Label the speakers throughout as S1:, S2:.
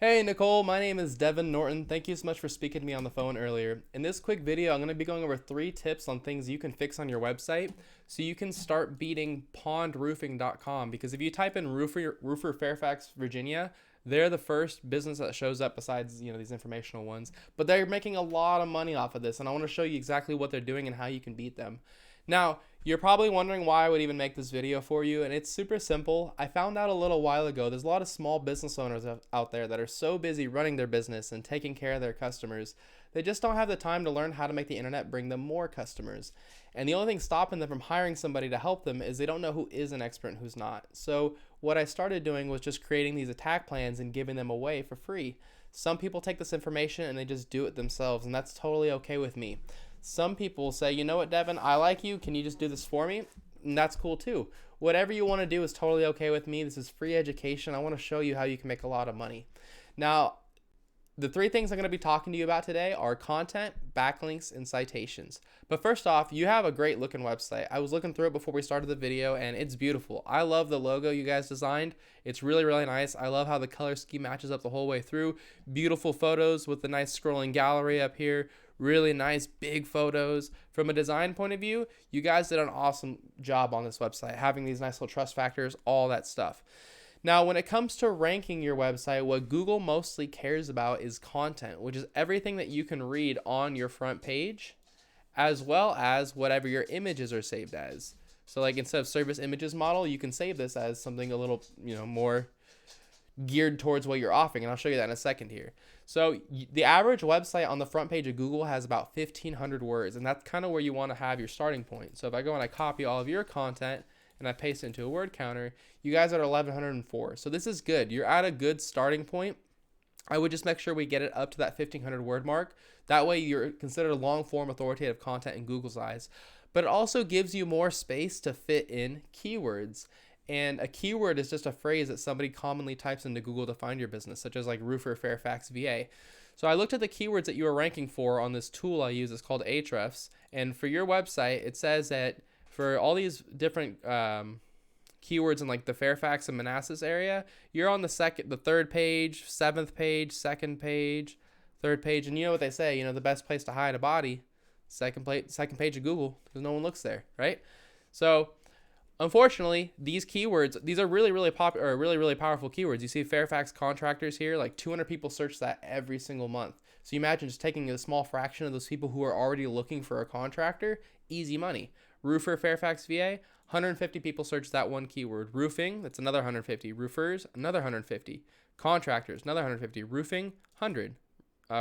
S1: Hey Nicole, my name is Devin Norton. Thank you so much for speaking to me on the phone earlier. In this quick video, I'm going to be going over 3 tips on things you can fix on your website so you can start beating pondroofing.com, because if you type in roofer Fairfax, Virginia, they're the first business that shows up besides, these informational ones. But they're making a lot of money off of this, and I want to show you exactly what they're doing and how you can beat them. Now, you're probably wondering why I would even make this video for you, and it's super simple. I found out a little while ago there's a lot of small business owners out there that are so busy running their business and taking care of their customers, they just don't have the time to learn how to make the internet bring them more customers. And the only thing stopping them from hiring somebody to help them is they don't know who is an expert and who's not. So what I started doing was just creating these attack plans and giving them away for free. Some people take this information and they just do it themselves, and that's totally okay with me. Some people say, you know what, Devin, I like you. Can you just do this for me? And that's cool too. Whatever you want to do is totally okay with me. This is free education. I want to show you how you can make a lot of money. Now, the 3 things I'm going to be talking to you about today are content, backlinks, and citations. But first off, you have a great looking website. I was looking through it before we started the video, and it's beautiful. I love the logo you guys designed. It's really, really nice. I love how the color scheme matches up the whole way through. Beautiful photos with the nice scrolling gallery up here. Really nice big photos. From a design point of view, you guys did an awesome job on this website, having these nice little trust factors, all that stuff. Now, when it comes to ranking your website, what Google mostly cares about is content, which is everything that you can read on your front page, as well as whatever your images are saved as. So like instead of service images model, you can save this as something a little, more geared towards what you're offering, and I'll show you that in a second here. So the average website on the front page of Google has about 1,500 words, and that's kind of where you want to have your starting point. So if I go and I copy all of your content and I paste it into a word counter, you guys are at 1,104. So this is good. You're at a good starting point. I would just make sure we get it up to that 1,500 word mark. That way you're considered long form authoritative content in Google's eyes. But it also gives you more space to fit in keywords. And a keyword is just a phrase that somebody commonly types into Google to find your business, such as like roofer Fairfax, VA. So I looked at the keywords that you are ranking for on this tool I use. It's called Ahrefs. And for your website, it says that for all these different keywords in like the Fairfax and Manassas area, you're on the third page, 7th page, 2nd page, 3rd page. And you know what they say, the best place to hide a body, second page of Google, because no one looks there, right? So unfortunately, these keywords, these are really, really popular, or really, really powerful keywords. You see Fairfax contractors here, like 200 people search that every single month. So you imagine just taking a small fraction of those people who are already looking for a contractor, easy money. Roofer Fairfax, VA, 150 people search that one keyword. Roofing, that's another 150. Roofers, another 150. Contractors, another 150. Roofing, 100.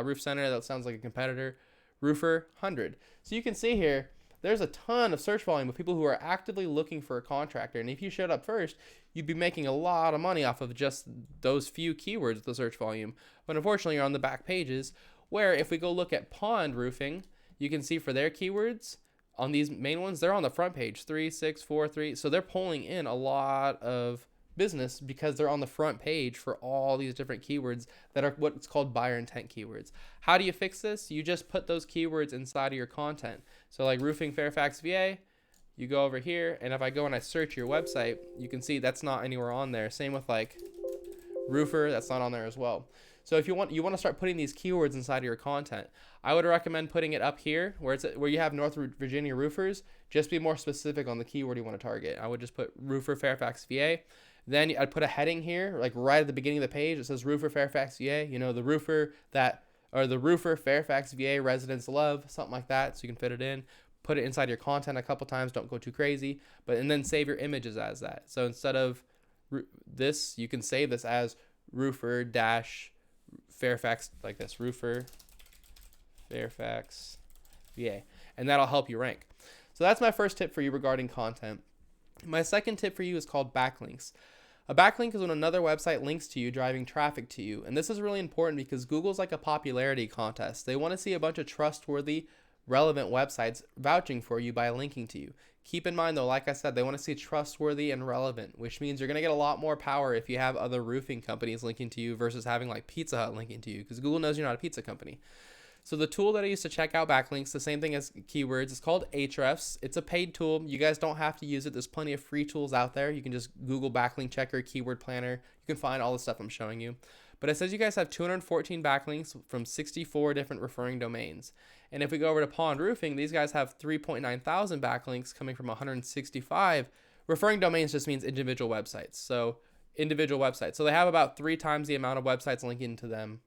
S1: Roof Center, that sounds like a competitor. Roofer, 100. So you can see here, there's a ton of search volume of people who are actively looking for a contractor. And if you showed up first, you'd be making a lot of money off of just those few keywords with the search volume. But unfortunately, you're on the back pages, where if we go look at Pond Roofing, you can see for their keywords, on these main ones, they're on the front page, 3, 6, 4, 3. So they're pulling in a lot of business because they're on the front page for all these different keywords that are what's called buyer intent keywords. How do you fix this? You just put those keywords inside of your content. So like roofing Fairfax, VA, you go over here, and if I go and I search your website, you can see that's not anywhere on there. Same with like roofer, that's not on there as well. So if you want to start putting these keywords inside of your content, I would recommend putting it up here where you have North Virginia roofers. Just be more specific on the keyword you want to target. I would just put roofer Fairfax, VA. Then I'd put a heading here, like right at the beginning of the page. It says roofer Fairfax, VA. The roofer the roofer Fairfax, VA residents love, something like that. So you can fit it in. Put it inside your content a couple times. Don't go too crazy. And then save your images as that. So instead of this, you can save this as roofer dash Fairfax, like this, roofer Fairfax, VA, and that'll help you rank. So that's my first tip for you regarding content. My second tip for you is called backlinks. A backlink is when another website links to you, driving traffic to you. And this is really important because Google's like a popularity contest. They want to see a bunch of trustworthy, relevant websites vouching for you by linking to you. Keep in mind though, like I said, they want to see trustworthy and relevant, which means you're going to get a lot more power if you have other roofing companies linking to you versus having like Pizza Hut linking to you, because Google knows you're not a pizza company. So the tool that I use to check out backlinks, the same thing as keywords, is called Ahrefs. It's a paid tool. You guys don't have to use it. There's plenty of free tools out there. You can just Google backlink checker, keyword planner. You can find all the stuff I'm showing you. But it says you guys have 214 backlinks from 64 different referring domains. And if we go over to Pond Roofing, these guys have 3.9 thousand backlinks coming from 165. Referring domains just means individual websites. So they have about 3 times the amount of websites linking to them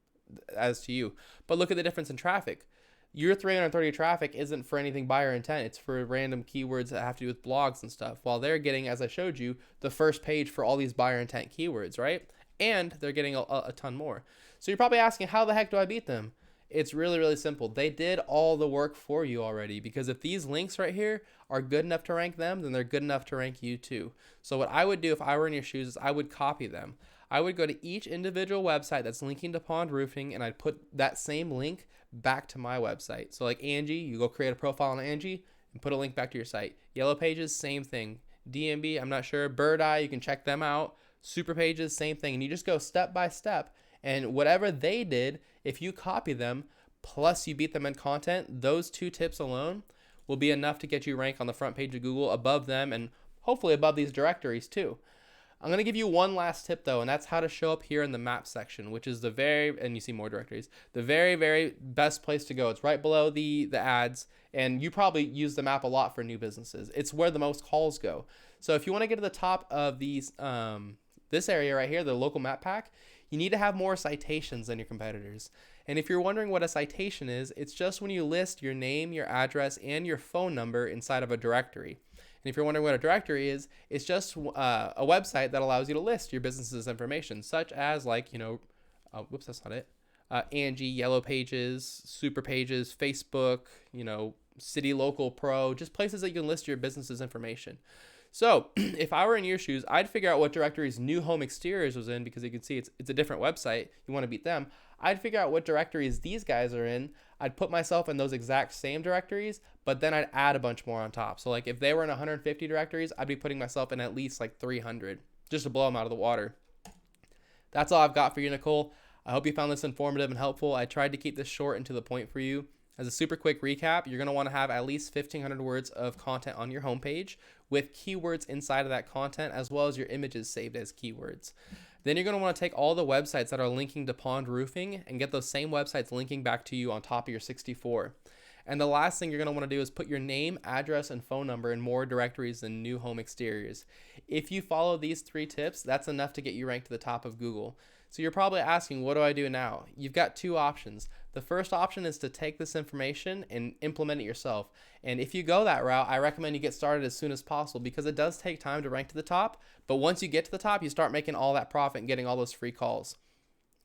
S1: as to you. But look at the difference in traffic. Your 330 traffic isn't for anything buyer intent. It's for random keywords that have to do with blogs and stuff. While they're getting, as I showed you, the first page for all these buyer intent keywords, right? And they're getting a ton more. So you're probably asking, how the heck do I beat them? It's really, really simple. They did all the work for you already, because if these links right here are good enough to rank them, then they're good enough to rank you too. So what I would do if I were in your shoes is I would copy them. I would go to each individual website that's linking to Pond Roofing, and I'd put that same link back to my website. So like Angie, you go create a profile on Angie and put a link back to your site. Yellow Pages, same thing. DMB, I'm not sure. Bird Eye, you can check them out. Super Pages, same thing. And you just go step by step. And whatever they did, if you copy them, plus you beat them in content, those 2 tips alone will be enough to get you ranked on the front page of Google above them, and hopefully above these directories too. I'm going to give you one last tip though, and that's how to show up here in the map section, which is and you see more directories, the very, very best place to go. It's right below the ads, and you probably use the map a lot for new businesses. It's where the most calls go. So if you want to get to the top of these, this area right here, the local map pack, you need to have more citations than your competitors. And if you're wondering what a citation is, it's just when you list your name, your address, and your phone number inside of a directory. And if you're wondering what a directory is, it's just a website that allows you to list your business's information, such as like, whoops, that's not it. Angie, Yellow Pages, Super Pages, Facebook, City Local Pro, just places that you can list your business's information. So if I were in your shoes, I'd figure out what directories New Home Exteriors was in, because you can see it's a different website. You want to beat them. I'd figure out what directories these guys are in. I'd put myself in those exact same directories, but then I'd add a bunch more on top. So like if they were in 150 directories, I'd be putting myself in at least like 300 just to blow them out of the water. That's all I've got for you, Nicole. I hope you found this informative and helpful. I tried to keep this short and to the point for you. As a super quick recap, you're going to want to have at least 1,500 words of content on your homepage with keywords inside of that content, as well as your images saved as keywords. Then you're going to want to take all the websites that are linking to Pond Roofing and get those same websites linking back to you on top of your 64. And the last thing you're going to want to do is put your name, address, and phone number in more directories than New Home Exteriors. If you follow these 3 tips, that's enough to get you ranked to the top of Google. So you're probably asking, what do I do now? You've got 2 options. The first option is to take this information and implement it yourself. And if you go that route, I recommend you get started as soon as possible, because it does take time to rank to the top. But once you get to the top, you start making all that profit and getting all those free calls.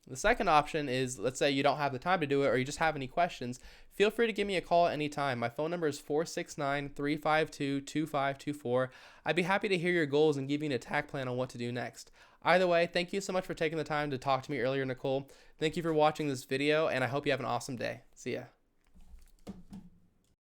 S1: The second option is, let's say you don't have the time to do it, or you just have any questions, feel free to give me a call at any time. My phone number is 469-352-2524. I'd be happy to hear your goals and give you an attack plan on what to do next. Either way, thank you so much for taking the time to talk to me earlier, Nicole. Thank you for watching this video, and I hope you have an awesome day. See ya.